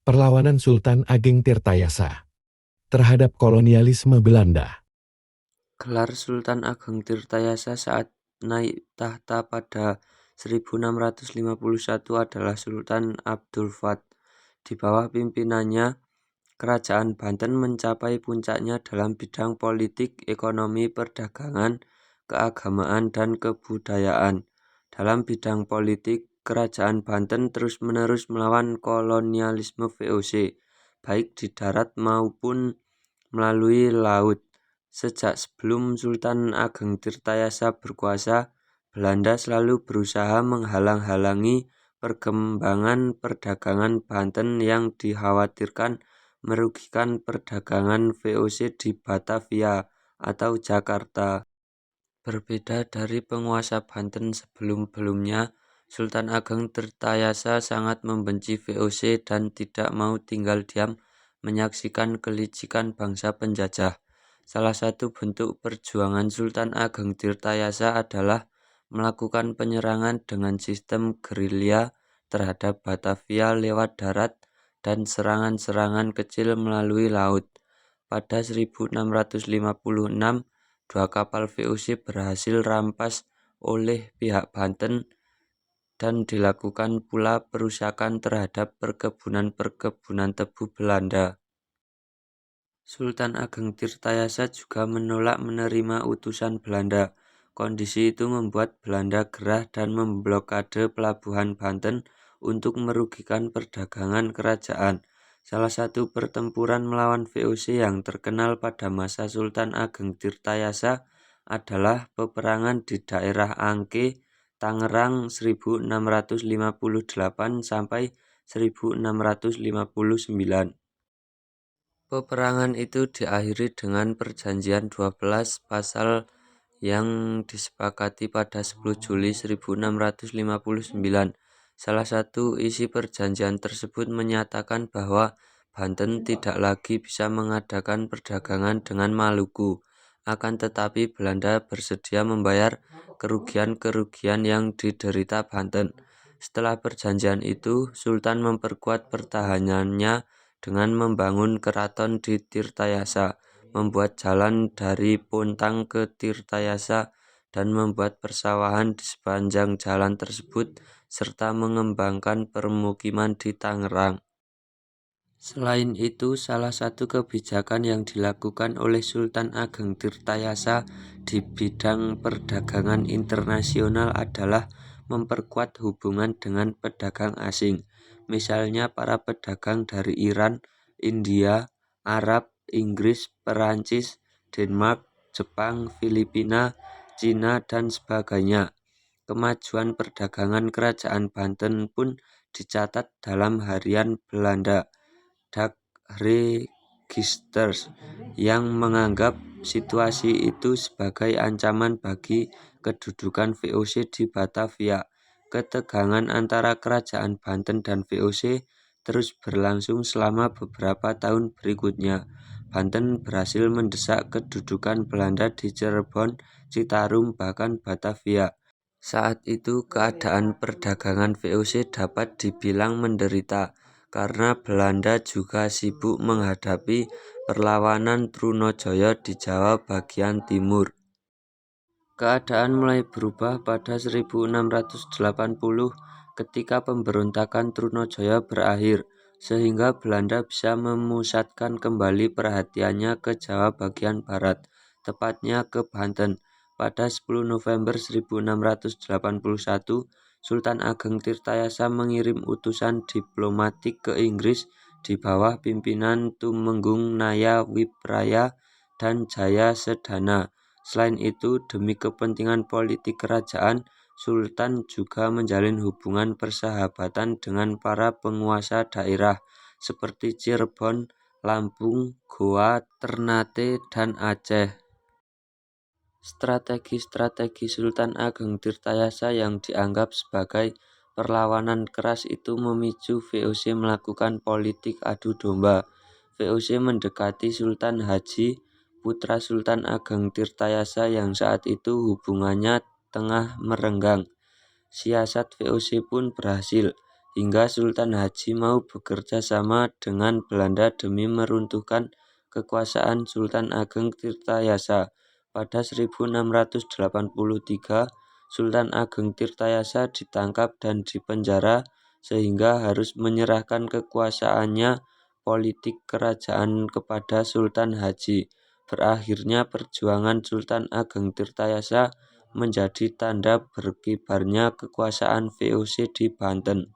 Perlawanan Sultan Ageng Tirtayasa terhadap kolonialisme Belanda. Gelar Sultan Ageng Tirtayasa saat naik tahta pada 1651 adalah Sultan Abdul Fat. Di bawah pimpinannya, Kerajaan Banten mencapai puncaknya dalam bidang politik, ekonomi, perdagangan, keagamaan, dan kebudayaan. Dalam bidang politik, Kerajaan Banten terus-menerus melawan kolonialisme VOC, baik di darat maupun melalui laut. Sejak sebelum Sultan Ageng Tirtayasa berkuasa, Belanda selalu berusaha menghalang-halangi perkembangan perdagangan Banten yang dikhawatirkan merugikan perdagangan VOC di Batavia atau Jakarta. Berbeda dari penguasa Banten sebelum-belumnya, Sultan Ageng Tirtayasa sangat membenci VOC dan tidak mau tinggal diam menyaksikan kelicikan bangsa penjajah. Salah satu bentuk perjuangan Sultan Ageng Tirtayasa adalah melakukan penyerangan dengan sistem gerilya terhadap Batavia lewat darat dan serangan-serangan kecil melalui laut. Pada 1656, dua kapal VOC berhasil rampas oleh pihak Banten dan dilakukan pula perusakan terhadap perkebunan-perkebunan tebu Belanda. Sultan Ageng Tirtayasa juga menolak menerima utusan Belanda. Kondisi itu membuat Belanda gerah dan memblokade pelabuhan Banten untuk merugikan perdagangan kerajaan. Salah satu pertempuran melawan VOC yang terkenal pada masa Sultan Ageng Tirtayasa adalah peperangan di daerah Angke, Tangerang 1658 sampai 1659. Peperangan itu diakhiri dengan Perjanjian 12 Pasal yang disepakati pada 10 Juli 1659. Salah satu isi perjanjian tersebut menyatakan bahwa Banten tidak lagi bisa mengadakan perdagangan dengan Maluku. Akan tetapi Belanda bersedia membayar kerugian-kerugian yang diderita Banten. Setelah perjanjian itu, Sultan memperkuat pertahanannya dengan membangun keraton di Tirtayasa, membuat jalan dari Pontang ke Tirtayasa, dan membuat persawahan di sepanjang jalan tersebut, serta mengembangkan permukiman di Tangerang. Selain itu, salah satu kebijakan yang dilakukan oleh Sultan Ageng Tirtayasa di bidang perdagangan internasional adalah memperkuat hubungan dengan pedagang asing. Misalnya para pedagang dari Iran, India, Arab, Inggris, Perancis, Denmark, Jepang, Filipina, Cina, dan sebagainya. Kemajuan perdagangan Kerajaan Banten pun dicatat dalam harian Belanda Dutch Registers yang menganggap situasi itu sebagai ancaman bagi kedudukan VOC di Batavia. Ketegangan antara Kerajaan Banten dan VOC terus berlangsung selama beberapa tahun berikutnya. Banten berhasil mendesak kedudukan Belanda di Cirebon, Citarum, bahkan Batavia. Saat itu keadaan perdagangan VOC dapat dibilang menderita, karena Belanda juga sibuk menghadapi perlawanan Trunojoyo di Jawa bagian timur. Keadaan mulai berubah pada 1680 ketika pemberontakan Trunojoyo berakhir, sehingga Belanda bisa memusatkan kembali perhatiannya ke Jawa bagian barat, tepatnya ke Banten. Pada 10 November 1681, Sultan Ageng Tirtayasa mengirim utusan diplomatik ke Inggris di bawah pimpinan Tumenggung Naya Wipraya dan Jaya Sedana. Selain itu, demi kepentingan politik kerajaan, Sultan juga menjalin hubungan persahabatan dengan para penguasa daerah seperti Cirebon, Lampung, Goa, Ternate, dan Aceh. Strategi-strategi Sultan Ageng Tirtayasa yang dianggap sebagai perlawanan keras itu memicu VOC melakukan politik adu domba. VOC mendekati Sultan Haji, putra Sultan Ageng Tirtayasa yang saat itu hubungannya tengah merenggang. Siasat VOC pun berhasil, hingga Sultan Haji mau bekerja sama dengan Belanda demi meruntuhkan kekuasaan Sultan Ageng Tirtayasa. Pada 1683, Sultan Ageng Tirtayasa ditangkap dan dipenjara sehingga harus menyerahkan kekuasaannya politik kerajaan kepada Sultan Haji. Berakhirnya perjuangan Sultan Ageng Tirtayasa menjadi tanda berkibarnya kekuasaan VOC di Banten.